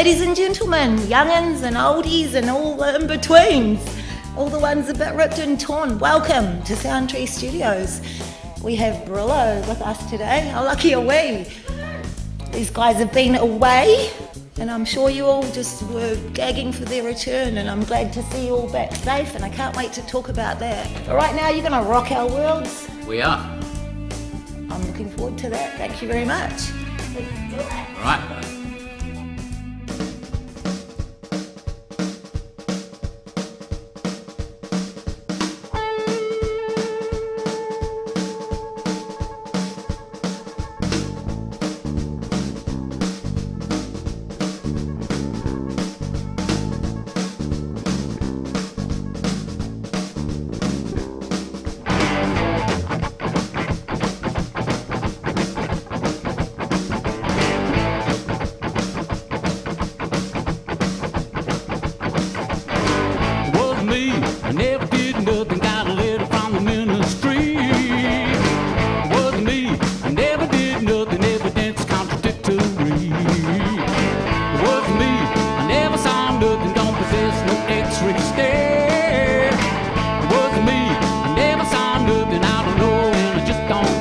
Ladies and gentlemen, young'uns and oldies and all the in-betweens, all the ones a bit ripped and torn, welcome to SOUNDTREE Studios. We have Brilleaux with us today. How lucky are we? These guys have been away, and I'm sure you all just were gagging for their return, and I'm glad to see you all back safe, and I can't wait to talk about that. But right now, you're going to rock our worlds. We are. I'm looking forward to that. Thank you very much. Let's do it. All right. I never did nothing, got a letter from the ministry. It wasn't me, I never did nothing, evidence contradictory. It wasn't me, I never saw nothing, don't possess no X-ray stare. It wasn't me, I never saw nothing, I don't know and I just don't care.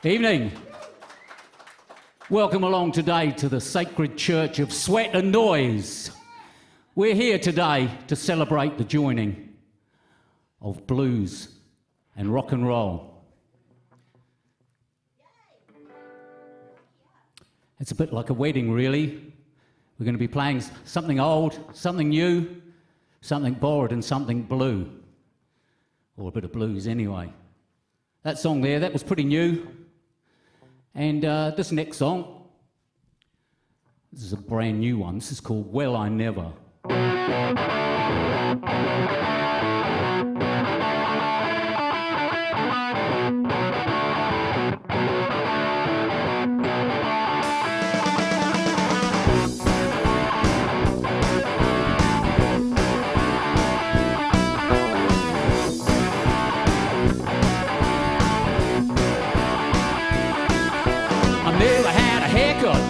Evening. Welcome along today to the sacred church of sweat and noise. We're here today to celebrate the joining of blues and rock and roll. It's a bit like a wedding, really. We're going to be playing something old, something new, something borrowed and something blue. Or a bit of blues anyway. That song there, that was pretty new. And this next song, this is a brand new one. This is called Well I Never.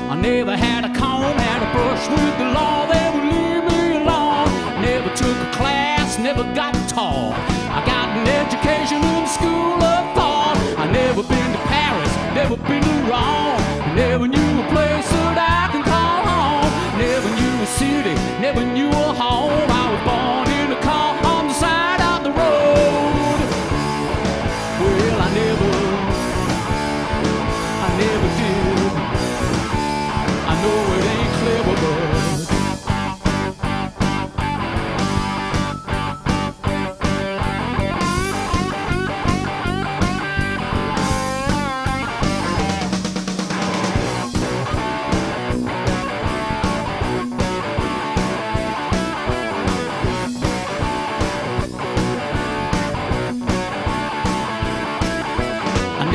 I never had a comb, had a brush with the law, they would leave me alone. Never took a class, never got taught. I got an education in the school of thought. I never been to Paris, never been to Rome. Never knew a place that I can call home. Never knew a city, never knew a home. I was born in a car on the side of the road. Well, I never did. I know it ain't clever, but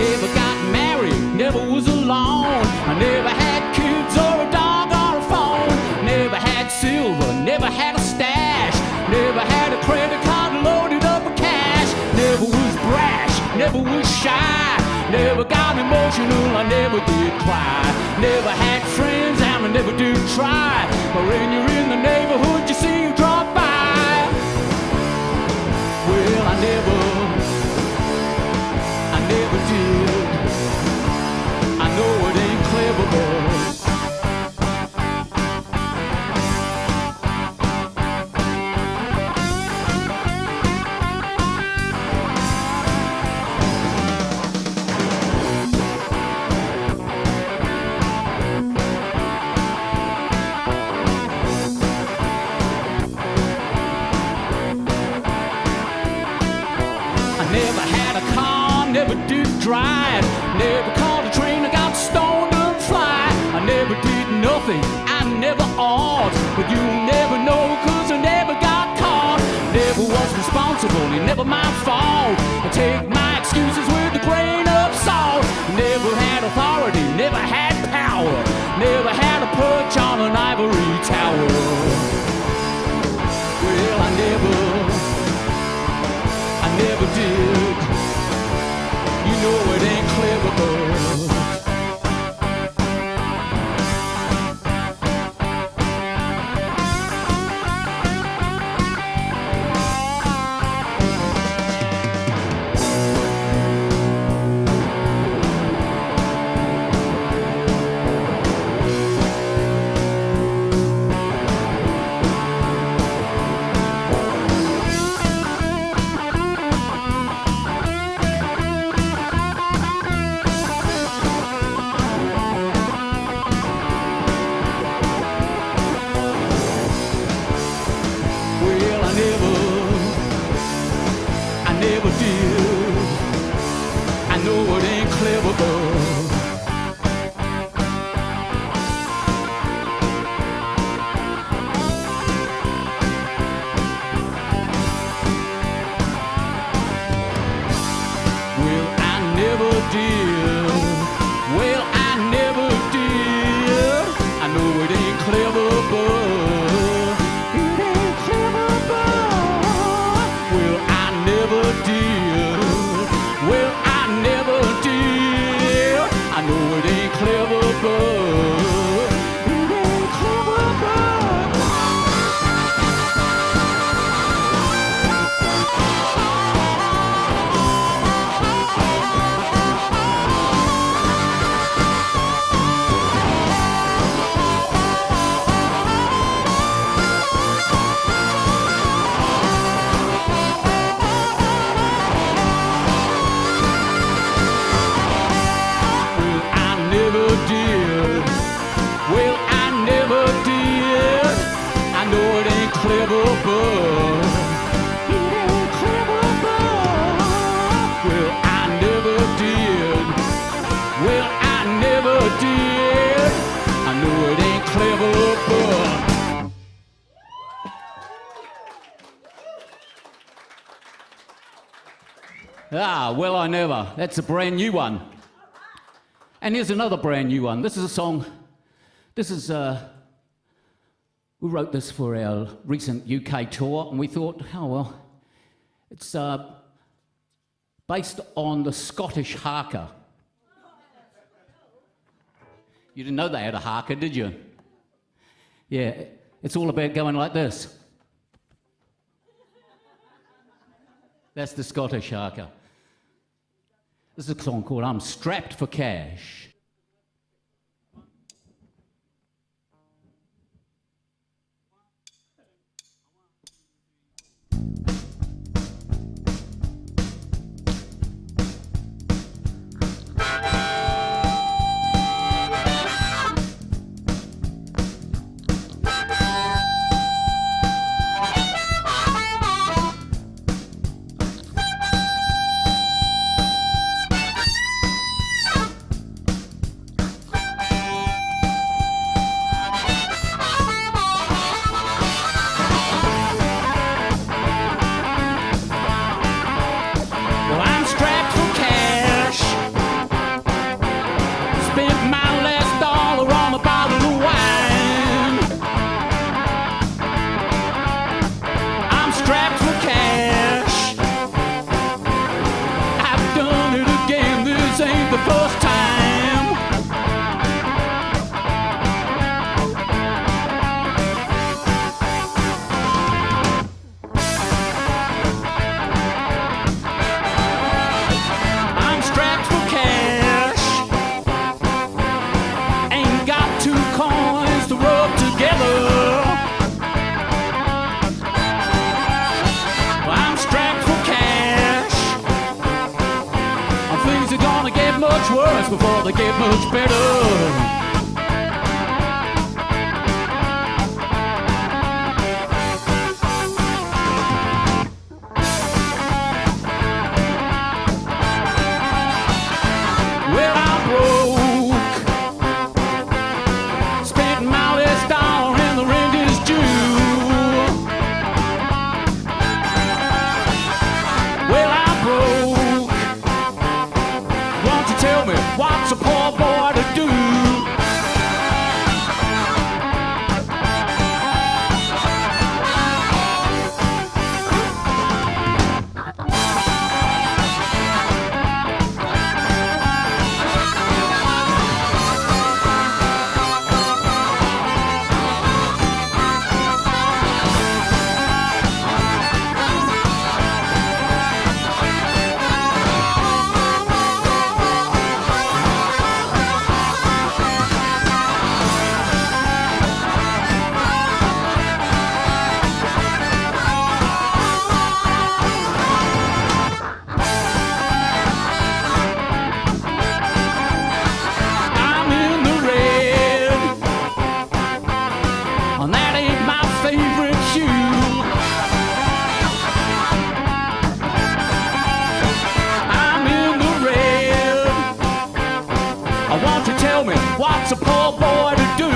never got married, never was alone. I never had kids or a dog or a phone. Never had silver, never had a stash. Never had a credit card loaded up with cash. Never was brash, never was shy. Never got emotional, I never did cry. Never had friends and I never did try. But when you're in the neighborhood, you see you drop by. Well, I never did. I know it ain't clever, but I never had a car, never did drive. Never caught a train, I got stoned and fly. I never did nothing, I never ought. But you'll never know, cause I never got caught. Never was responsible, it never my fault. I take my excuses with a grain of salt. Never had authority, never had power. Never had a perch on an ivory tower. Well, I never did. You know it ain't clever, but I never did. I know it ain't clever, but well, I never did. Well, I never did. I know it ain't clever, but well, I never did. I know it ain't clever, but it ain't clever, but well, I never did. I know it ain't clever, but it ain't clever, but well, I never did. Well, I never did. I know it ain't clever, but well, I never. That's a brand new one. And here's another brand new one. This is a song. This is, we wrote this for our recent UK tour, and we thought, oh well, it's based on the Scottish haka. You didn't know they had a haka, did you? Yeah, it's all about going like this. That's the Scottish haka. This is a song called I'm Strapped for Cash. before they get much better. What's a poor boy to do? What's a poor boy to do?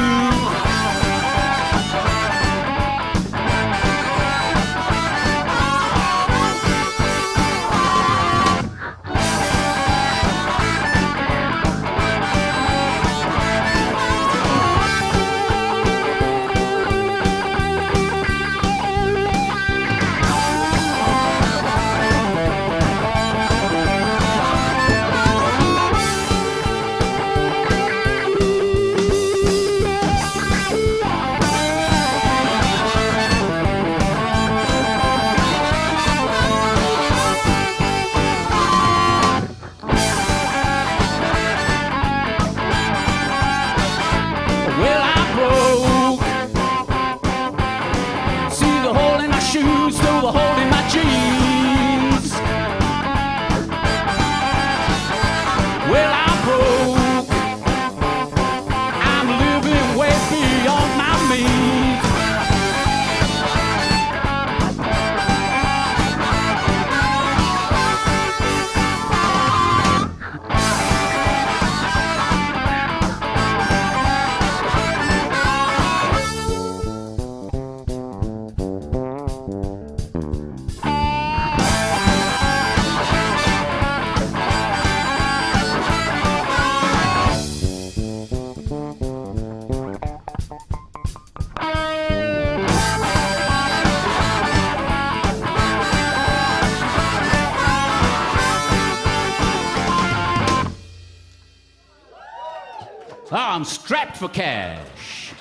I'm strapped for cash.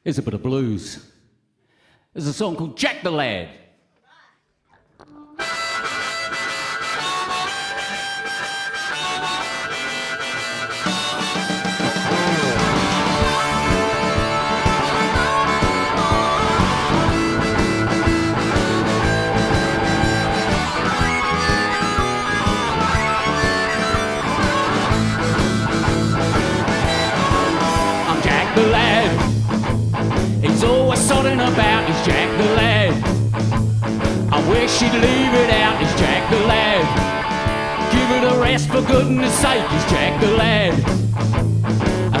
Here's a bit of blues. There's a song called Jack the Lad. The lad, he's always sodding about, he's Jack the lad. I wish he'd leave it out, he's Jack the lad. Give it a rest for goodness sake, he's Jack the lad.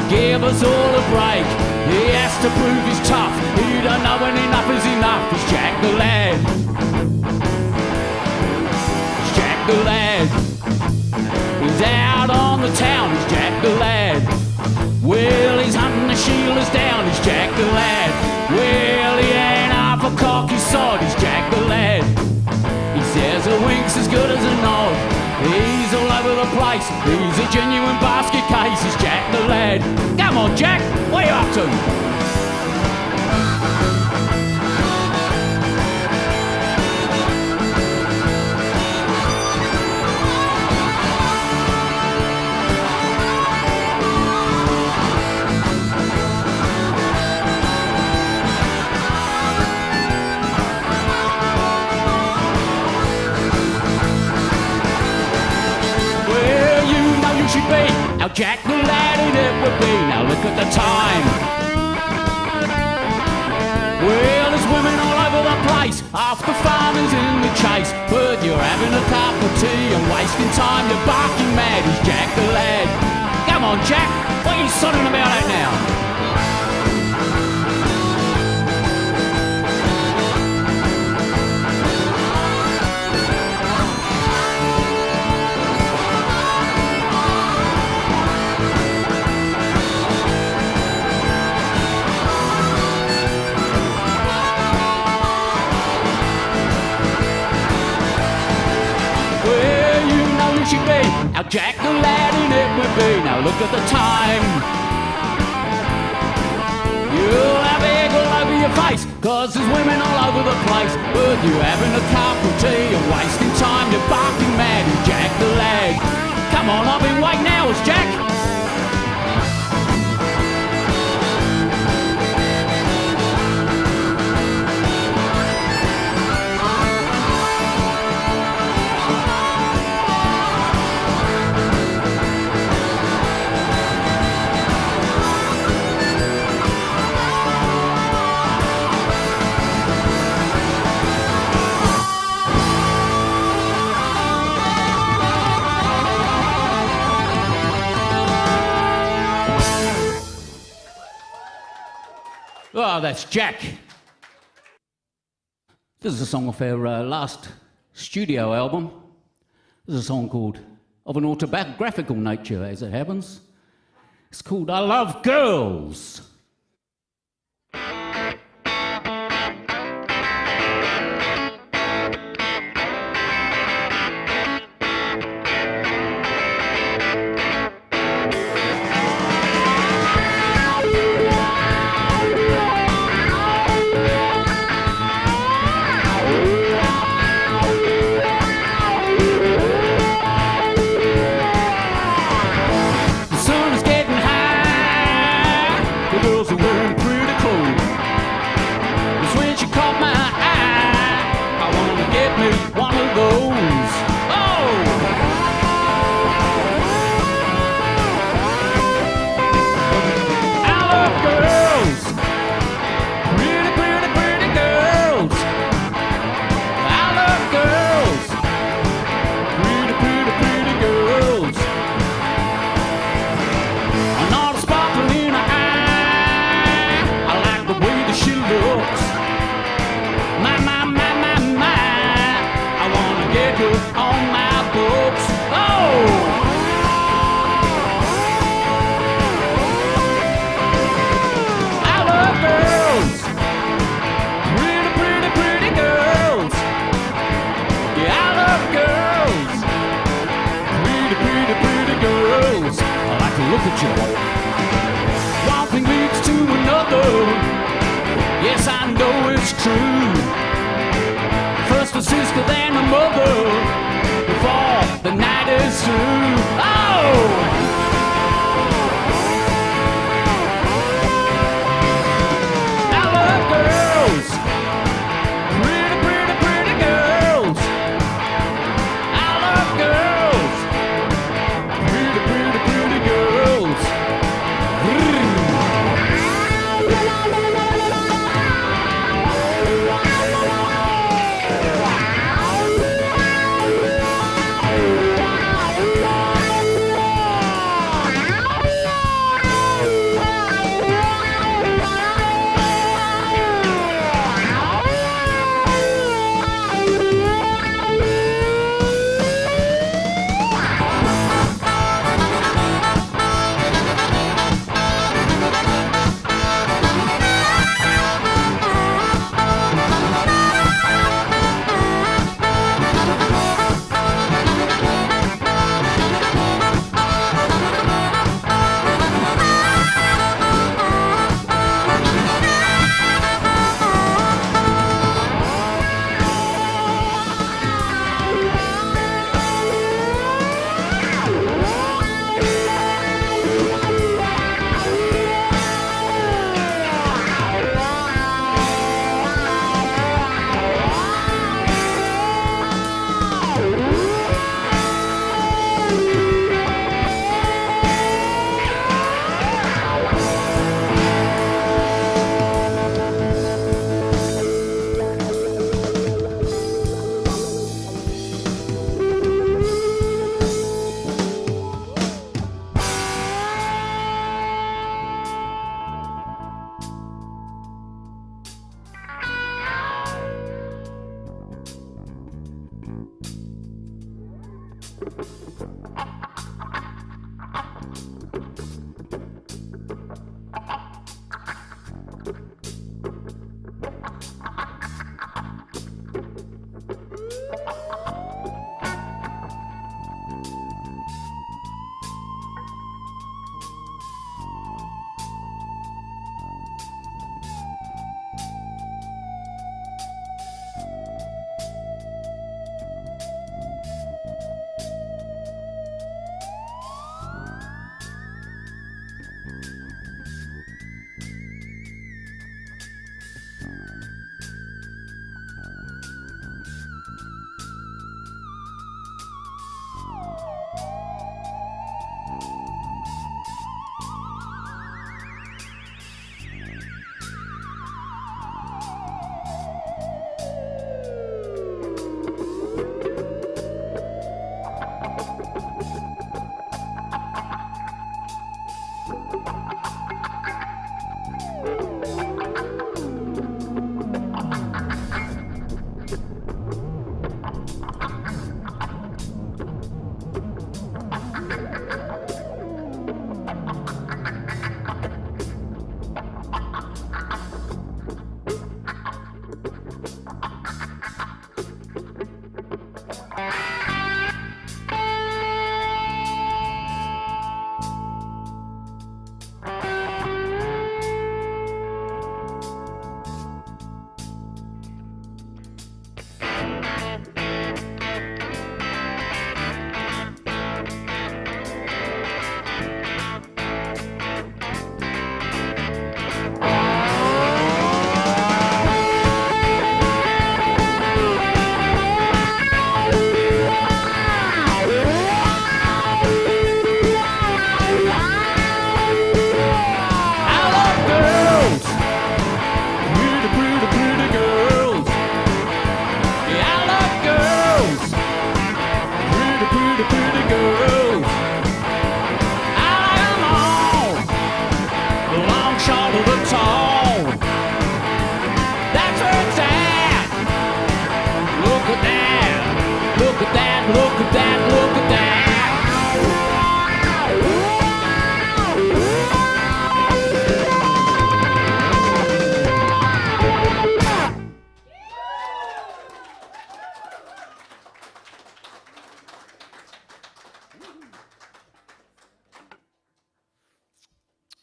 Give us all a break, he has to prove he's tough. He don't know when enough is enough, he's Jack the lad. He's Jack the lad. He's out on the town, he's Jack the lad. Well, he's hunting the shielders down, he's Jack the lad. Well, he ain't half a cocky sod, he's Jack the lad. He says a wink's as good as a nod. He's all over the place, he's a genuine basket case, he's Jack the lad. Come on, Jack, what are you up to? Jack the lad and it would be. Now look at the time. Well, there's women all over the place, half the farmers in the chase, but you're having a cup of tea and wasting time. You're barking mad, he's Jack the lad. Come on, Jack, what are you sodding about that now? Now Jack the lad and it would be. Now look at the time. You'll have egg all over your face, cause there's women all over the place, but you having a cup of tea and wasting time. You're barking mad and Jack the lad. Come on, I've been waiting hours, Jack. Oh, that's Jack. This is a song off our last studio album. This is a song called, of an autobiographical nature, as it happens. It's called I Love Girls. One thing leads to another. Yes, I know it's true. First a sister, then a mother, before the night is through. Oh! I love girls, pretty, pretty, pretty girls. I love girls, pretty, pretty, pretty girls.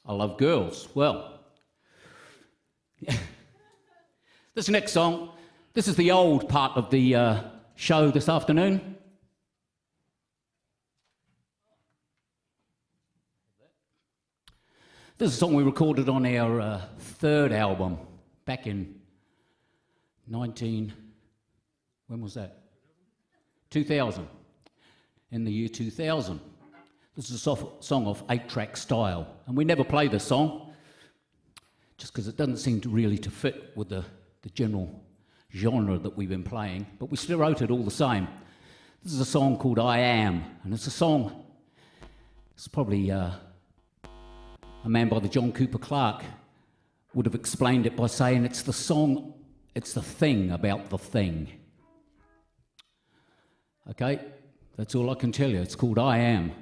I love girls. Well, this next song, this is the old part of the show this afternoon. This is a song we recorded on our third album back in when was that? 2000. In the year 2000. This is a song of 8-track style, and we never play this song just because it doesn't seem to really to fit with the general genre that we've been playing, but we still wrote it all the same. This is a song called I Am, and it's a song, it's probably a man by the John Cooper Clarke would have explained it by saying it's the song, it's the thing about the thing. Okay, that's all I can tell you. It's called I Am.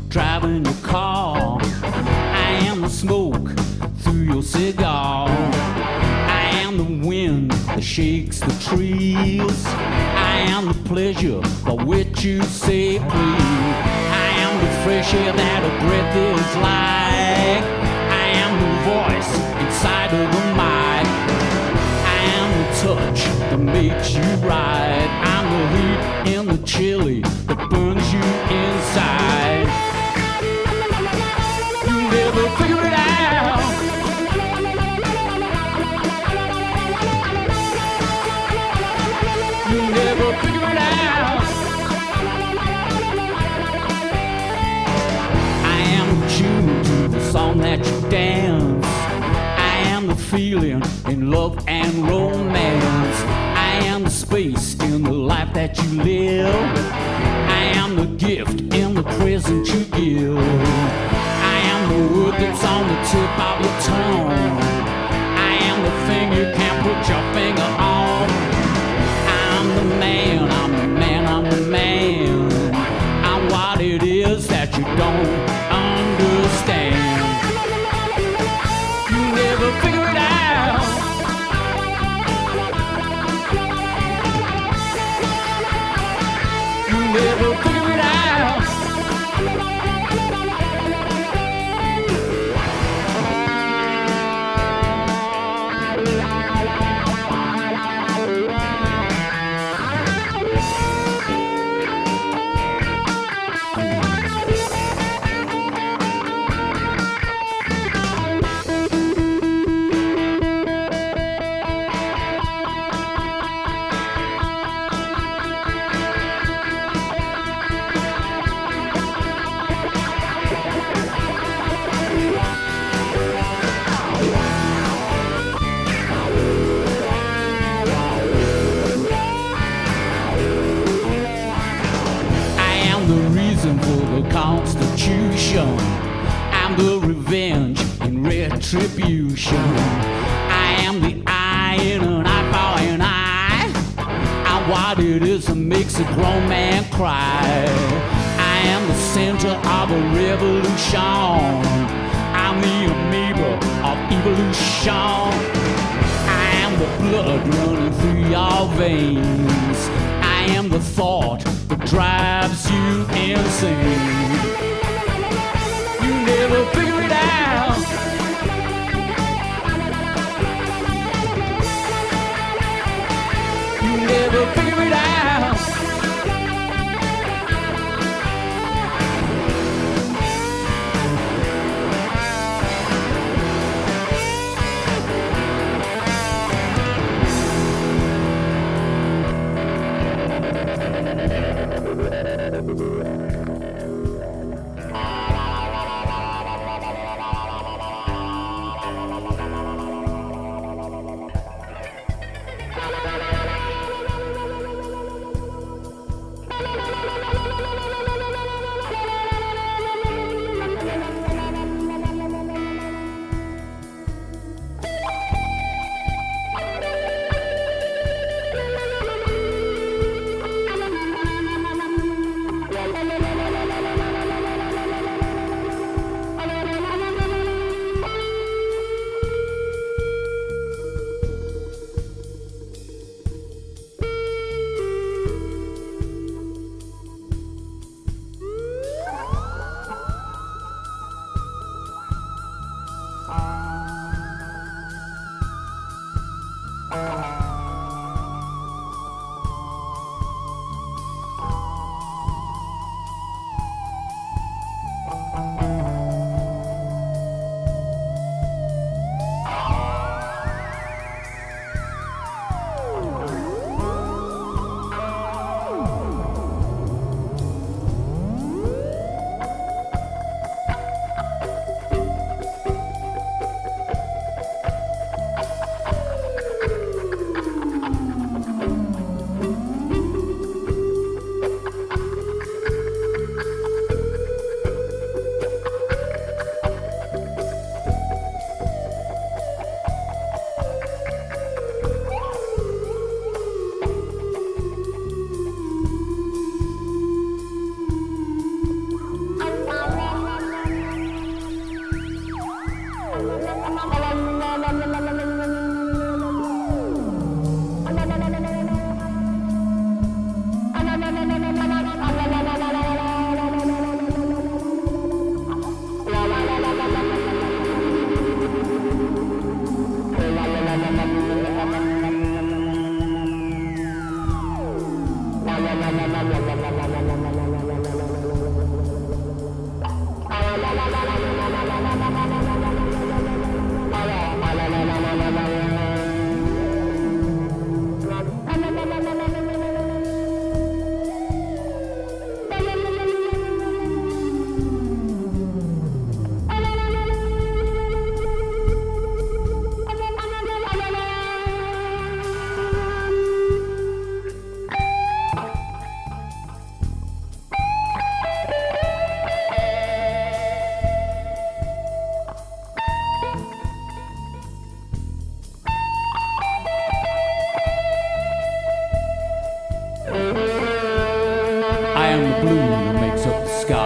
Driving your car, I am the smoke through your cigar. I am the wind that shakes the trees. I am the pleasure by which you say please. I am the fresh air that a breath is like. I am the voice inside of the mic. I am the right. I'm the heat in the chili that burns you inside. You never figure it out. You never figure it out. I am the tune to the song that you dance. I am the feeling in love and romance. I am the space in the life that you live. I am the gift in the present you give. I am the word that's on the tip of your tongue. I am the thing you can't put your finger on. I'm the man, I'm the man, I'm the man. I'm what it is that you don't understand. You never figure it out. You never figure it out. Constitution. I'm the revenge and retribution. I am the eye in an eye for an eye. I'm what it is that makes a grown man cry. I am the center of a revolution. I'm the amoeba of evolution. I am the blood running through your veins. I am the thought that drives you insane. You never figure it out. You never figure it out.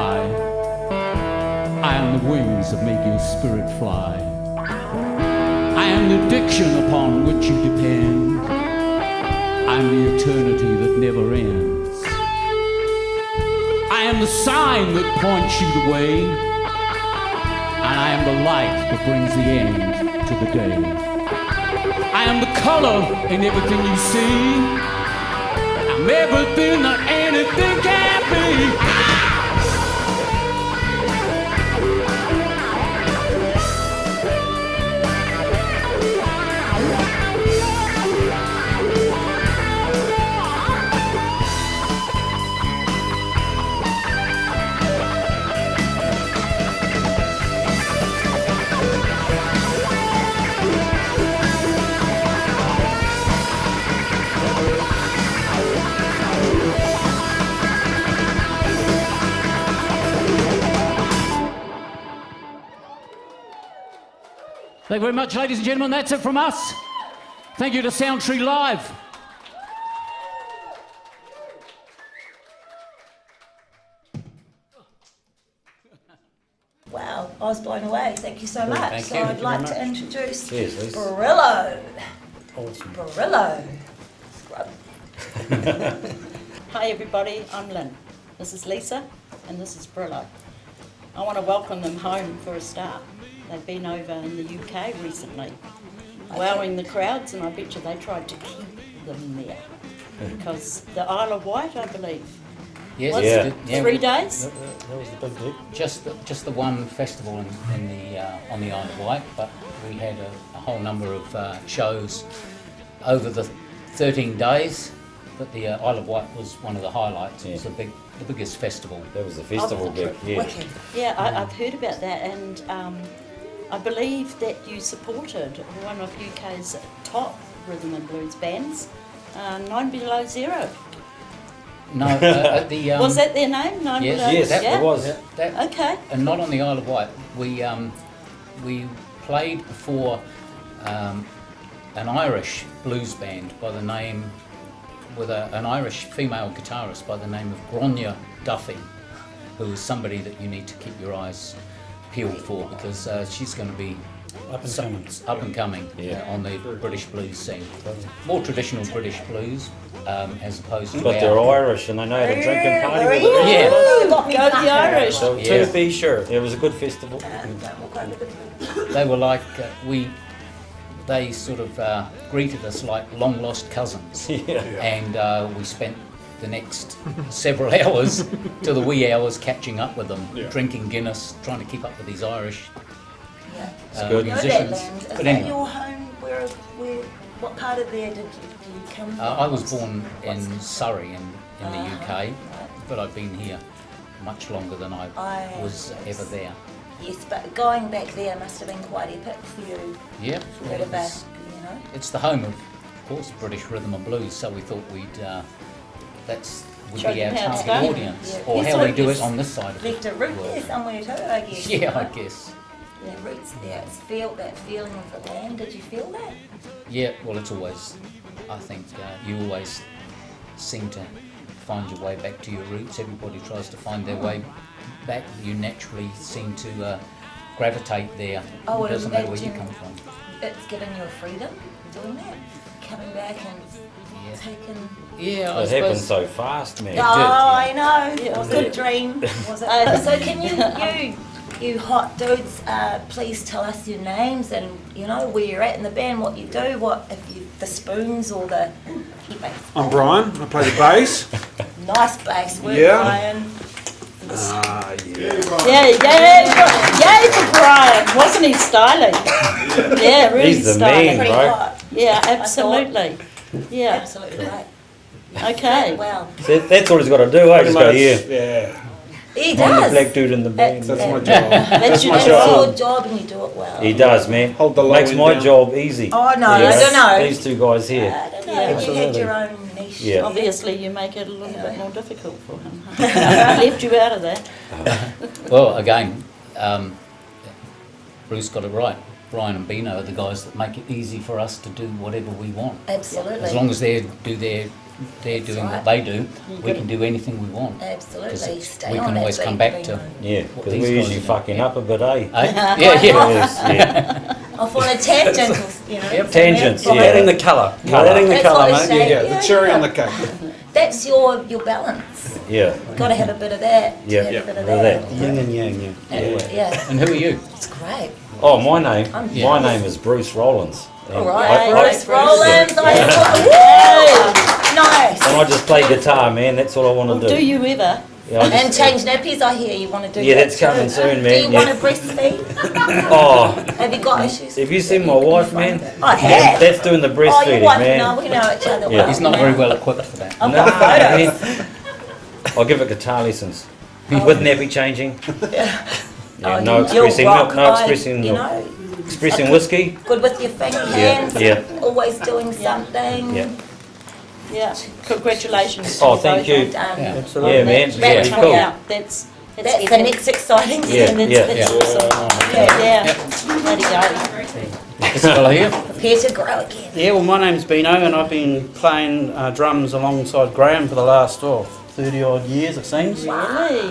sky. I am the wings that make your spirit fly. I am the diction upon which you depend. I am the eternity that never ends. I am the sign that points you the way, and I am the light that brings the end to the day. I am the color in everything you see. I'm everything that anything can be. Thank you very much, ladies and gentlemen. That's it from us. Thank you to SOUNDTREE Live. Wow, I was blown away. Thank you so much. Thank So you. I'd like to introduce Cheers, Liz. Brilleaux. Awesome. Brilleaux. Scrub. Hi everybody, I'm Lynn. This is Lisa and this is Brilleaux. I want to welcome them home for a start. They've been over in the UK recently, wowing the crowds, and I bet you they tried to keep them there. Because the Isle of Wight, I believe, Yes, was 3 days? That was the big deal. just the one festival in the on the Isle of Wight, but we had a whole number of shows over the 13 days. But the Isle of Wight was one of the highlights. It was the biggest festival. That was the festival gig, yeah. Wicked. Yeah, I've heard about that, and I believe that you supported one of UK's top rhythm and blues bands, 9 Below Zero. No, the Was that their name? 9 yes, Below? Yes, yeah? it was. that, Okay. and not on the Isle of Wight. We played before an Irish blues band by the name, with an Irish female guitarist by the name of Gráinne Duffy, who is somebody that you need to keep your eyes peeled for, because she's going to be up and coming on the British blues scene. More traditional British blues, as opposed to But they're Irish and they know how to drink and party with Very it. Yeah. good. Got me Go the fucking. Irish. So Yeah. to be sure, it was a good festival. They were like they sort of greeted us like long lost cousins. Yeah. And we spent the next several hours to the wee hours catching up with them, drinking Guinness, trying to keep up with these Irish good. You know that musicians. land. Is But that anyway, your home? Where, what part of there did you come from? I was born in Surrey in the UK, Right. but I've been here much longer than I was ever there. Yes, but going back there must have been quite epic for you. Yeah, Bit of a, you know. it's the home of course, British rhythm and blues. So we thought would Show be our them how it's target done. audience, Yeah. or Yes, how so we do yes. it on this side of Left the a root world. there somewhere too, I guess. Yeah, I guess. Yeah, roots there. It's that feeling of the land. Did you feel that? Yeah, well, it's always, I think, you always seem to find your way back to your roots. Everybody tries to find their way back. You naturally seem to gravitate there. I It would doesn't matter where you imagine come from. it's given you a freedom doing that. Coming back and Yeah. taking. Yeah, I It happened suppose. so fast, man. Oh, I know. Yeah. It was a good dream. Was it? So can you hot dudes, please tell us your names and you know where you're at in the band, what you do, what if you the spoons or the keep bass. I'm Brian, I play the bass. Nice bass work, Yeah. Brian. Yay for Brian. Wasn't he styling? Yeah, really He's the styling. man, Pretty bro. hot. Yeah, absolutely. Yeah, Absolutely right. okay. Well, See, that's all he's got to do, eh? Just go, yeah. Yeah. he I'm the does. black dude in the band. That's my job. That's your That's job. your job and you do it well. He does, man. Hold the Makes low my end down. job easy. Oh no, I Yes. don't know. These two guys here. I don't know. Yeah. You had Absolutely. your own niche. Yeah. Obviously, you make it a little bit more difficult for him. Left you out of that. Well, again, Bruce got it right. Brian and Bino are the guys that make it easy for us to do whatever we want. Absolutely. As long as they do their they're doing what they do, we can do anything we want. 'Cause Absolutely. Stay we on can that always beat, come back to. Brilleaux. Yeah, What because these we're guys usually are doing, fucking yeah. up a bit, eh? Yeah, yeah. Yes, yeah. Off on a tangent, you know. Yep. Tangents, That's- yeah. Adding the colour. Colour. Adding the That's colour, what mate. it's Yeah, saying. the cherry Yeah. on the cake. That's your balance. Yeah. Got to have a bit of that. to Yeah. have Yeah. a bit of Bit of that. that. Yin and yang, yeah. Yeah. And who are you? It's great. Oh, my name? Yeah. My name is Bruce Rollins. And All right, I- Bruce Bruce. Rollins. Nice. And I just play guitar, man. That's all I want to Do do. you ever? Yeah, I And just, change nappies, I hear you want to do Yeah, that that's coming too. soon, Do man, you yeah. want to breastfeed? oh, Have you got issues? have you seen my wife, man? I have. That's doing the Oh, your breastfeeding, wife, man. no, we know each other Yeah. well. He's not now. very well equipped for that. I've got photos. I'll give it guitar lessons. With nappy changing. Yeah, Oh, no you'll expressing rock. milk, no expressing you milk. know, Expressing whiskey. good with your finger Yeah, hands. yeah. Always doing something. Yeah. Yeah. Congratulations. to Oh, you thank both. you. Done. Yeah. Absolutely. Yeah, man. That's Yeah, right. cool. Yeah, that's That's the epic. next exciting Yeah, thing. yeah. That's awesome. Yeah. Bloody go. This fellow here. Prepare to grow again. Yeah, well, my name's Bino, and I've been playing drums alongside Graham for the last 30 odd years, it seems. Really? He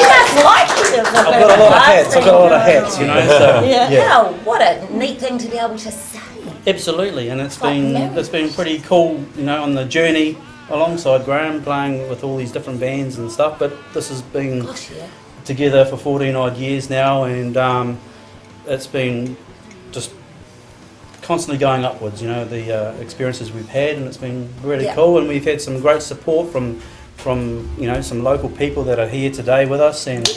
must like you. I've got a lot of hats. I've got a lot of hats, you know. So Yeah. Wow, what a neat thing to be able to say. absolutely, and it's Like been marriage. pretty cool, you know, on the journey alongside Graham, playing with all these different bands and stuff. But this has been Gosh, yeah. together for 14 odd years now, and it's been just constantly going upwards, you know, the experiences we've had, and it's been really Yeah. cool, and we've had some great support from you know, some local people that are here today with us, and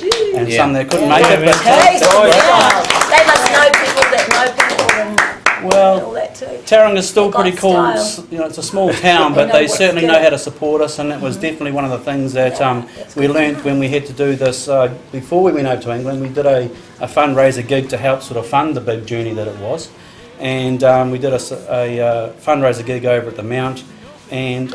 Yeah. some that couldn't make it, but Hey, Guys. yeah. They must know people that know people and all well, that too. Taringa's still They've got pretty cool. style. You know, it's a small town, They but know they what's certainly good. know how to support us, and that was definitely one of the things that that's we good. learnt when we had to do this before we went over to England. We did a fundraiser gig to help sort of fund the big journey that it was, and we did a fundraiser gig over at the Mount, and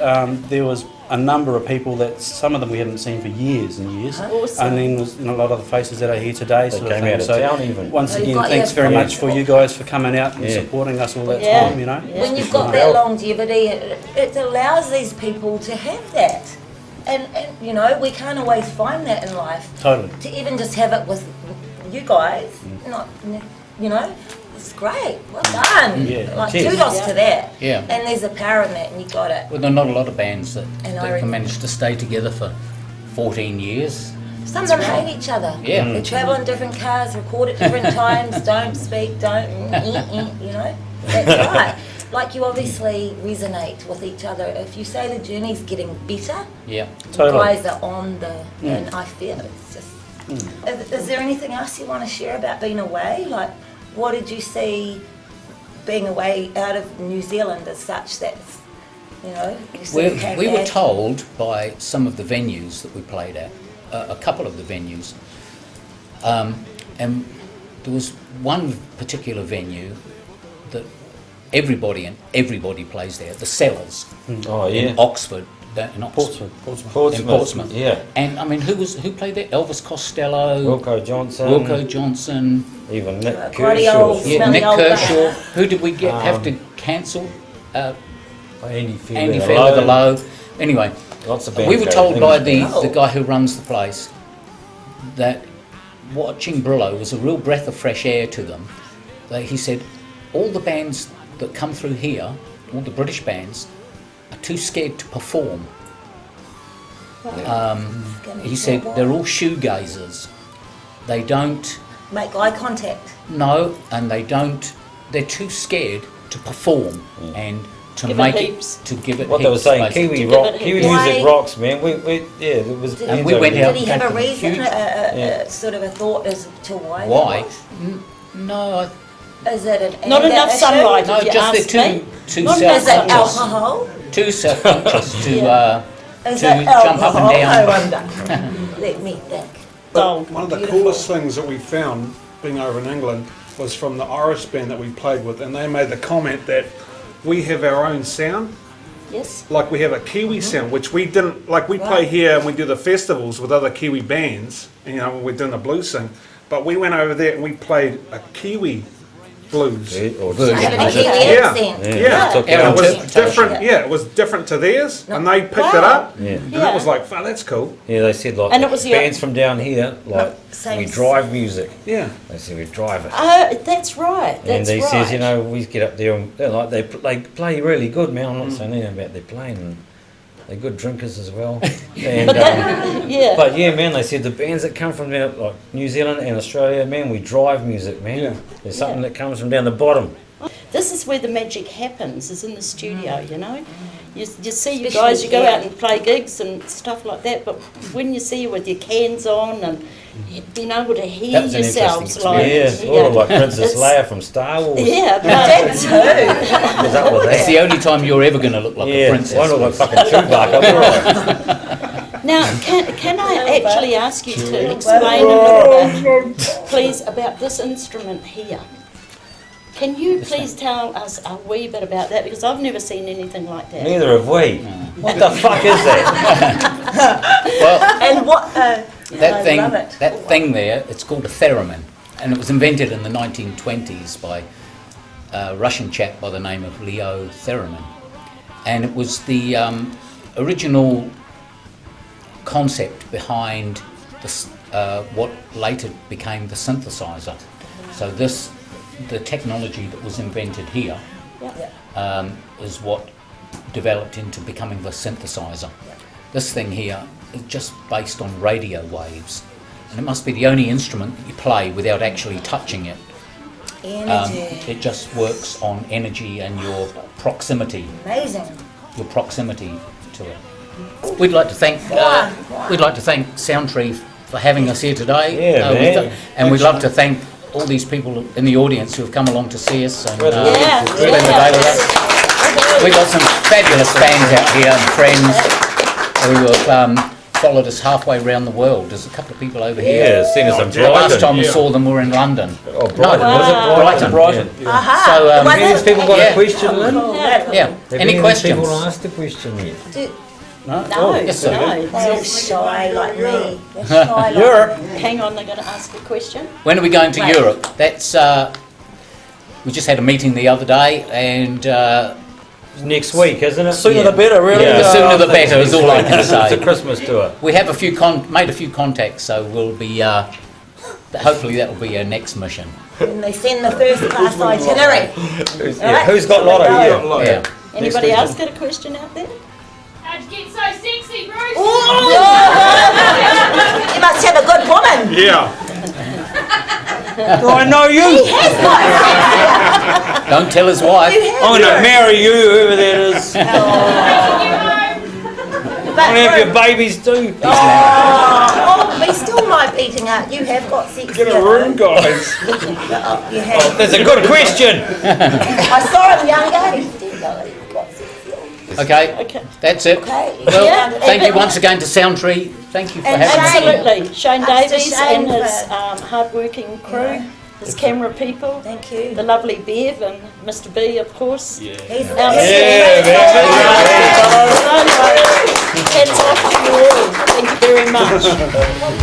there was a number of people that some of them we haven't seen for years and years, Awesome. and then there's, you know, a lot of the faces that are here today. They Sort of came thing. out of So town even. once Oh, you've again, got thanks your very Yeah. much for you guys for coming out and Yeah. supporting us all that Yeah. time. You know. Yeah. When you've got that longevity, it allows these people to have that. And, you know, we can't always find that in life. Totally. To even just have it with you guys, not, you know, it's great. Well done. Yeah. Like, Cheers. kudos Yeah. to that. Yeah. And there's a power in that, and you got it. Well, there are not a lot of bands that, And I that can reckon- manage to stay together for 14 years. Some of them hate each other. Yeah. They travel in different cars, record at different times, don't speak, don't, you know? That's right. Like, you obviously resonate with each other. If you say the journey's getting better, Yeah. Totally. you guys are on the, and I feel it's just. Is there anything else you want to share about being away? Like, what did you see being away out of New Zealand as such that's, you know, you sort of came We were back? told by some of the venues that we played at, a couple of the venues, and there was one particular venue that everybody plays there, the Cellars Oh, yeah. in Oxford, in Oxford. Portsmouth. In Portsmouth. Yeah. And I mean, who played there? Elvis Costello, Wilco Johnson. Wilco Johnson, Even Nick Quite Kershaw. old. yeah, Smelly Nick old Kershaw. bugger. Who did we have to cancel? Andy Andy Fairweather-Lowe. Anyway, Lots of bands. we were go told to by things. the guy who runs the place that watching Brilleaux was a real breath of fresh air to them. He said all the bands that come through here, all the British bands, are too scared to perform. He said they're all shoegazers. They don't Make eye contact. know, and they're too scared to perform and to Give it make heaps. it, to give it What they were heaps, saying, basically. Kiwi To rock, give it Kiwi a- music Why- rocks, man. Yeah, there was. Did, bands we over went there. out- did he have a Huge- reason, a sort of a thought as to why? Why? that No, was? Is it an Not anger enough issue? sunlight. no, If you just ask they're me. too Not Is it self-conscious. alcohol? Too self-conscious to Is to it jump up alcohol? and down. I wonder. Let me think. Dog. One of the Beautiful. coolest things that we found being over in England was from the Irish band that we played with, and they made the comment that we have our own sound, Yes. like we have a Kiwi sound, which we didn't, like we play Right. here and we do the festivals with other Kiwi bands, you know, when we're doing the blues thing, but we went over there and we played a Kiwi blues. Or Version. Having a just- Kiwi Yeah. accent. Yeah, took and it it out. was interpretation. different. Yeah, it was different to theirs, and they picked it Wow. up. Yeah. And it was like, "Fuck, that's cool." Yeah, they said like And it was your- bands from down here, like Same we s- drive music. Yeah. They said we drive it. That's right. And That's he right. says, you know, we get up there and they're like they play really good, man. I'm not saying anything about their playing. And they're good drinkers as well. And, But that, yeah. but yeah, man, they said the bands that come from there, like New Zealand and Australia, man, we drive music, man. Yeah. There's something Yeah. that comes from down the bottom. This is where the magic happens, is in the studio, you know. You see you Especially guys, you go here. out and play gigs and stuff like that, but when you see you with your cans on and being able to hear That was an yourselves interesting like... Yeah, sort of like Princess It's- Leia from Star Wars. Yeah, but... That too. Is up with It's that? the only time you're ever going to look like a Yeah, princess. I look like fucking Chewbacca. Right. Now, can I actually ask you to explain a little bit, please, about this instrument here? Can you please tell us a wee bit about that? Because I've never seen anything like that. Neither have we. What the fuck is that? Well, And what? I love it. that thing there, it's called a theremin, and it was invented in the 1920s by a Russian chap by the name of Leo Theremin, and it was the original concept behind what later became the synthesizer. So the technology that was invented here is what developed into becoming the synthesizer. This thing here is just based on radio waves, and it must be the only instrument that you play without actually touching it. Energy. It just works on energy and your proximity Amazing. to it. We'd like to thank SOUNDTREE for having us here today. Yeah, man. And we'd love to thank all these people in the audience who have come along to see us and Yeah, spend the day with us. We've got some fabulous fans out here and friends who have followed us halfway around the world. There's a couple of people over here. Yeah, seen us in The last time we Yeah. saw them were in London. Oh, Brighton, was it? Brighton. Brighton. Aha. So, The one These that- people got Yeah. a question, Lynn? Yeah. Have Any questions? people asked a question yet? No, yes, sir. no. They're all shy like me. They're shy like Europe. Hang on, they're going to ask a question. When are we going to Right. Europe? That's we just had a meeting the other day, and It's next week, isn't it? Sooner Yeah. the better, really. Yeah. the sooner the better is all I can It's a say. Christmas tour. We have made a few contacts, so we'll be. Hopefully, that will be our next mission. And they send the first class itinerary. Who's got lotto? Yeah. Yeah. Anybody else got a question out there? How'd you get so sexy, Bruce? You must have a good woman. Yeah. Do I know you? Don't tell his wife. I'm gonna marry you, whoever that is. But I'm gonna have your babies too. oh, we still might be eating out. You have got sex. Get a room, guys. You have. That's a good question. I saw him younger. He's definitely got sex. Okay, Okay. that's it. Okay. Well, Yeah. thank you once again to SOUNDTREE. Thank you for And having us. Shane. Absolutely. Shane That's a Davies shame and his for- hard-working crew, his camera people, Thank you. the lovely Bev and Mr. B, of course. He's, Our Yeah, Hats off to you all. Thank you very much.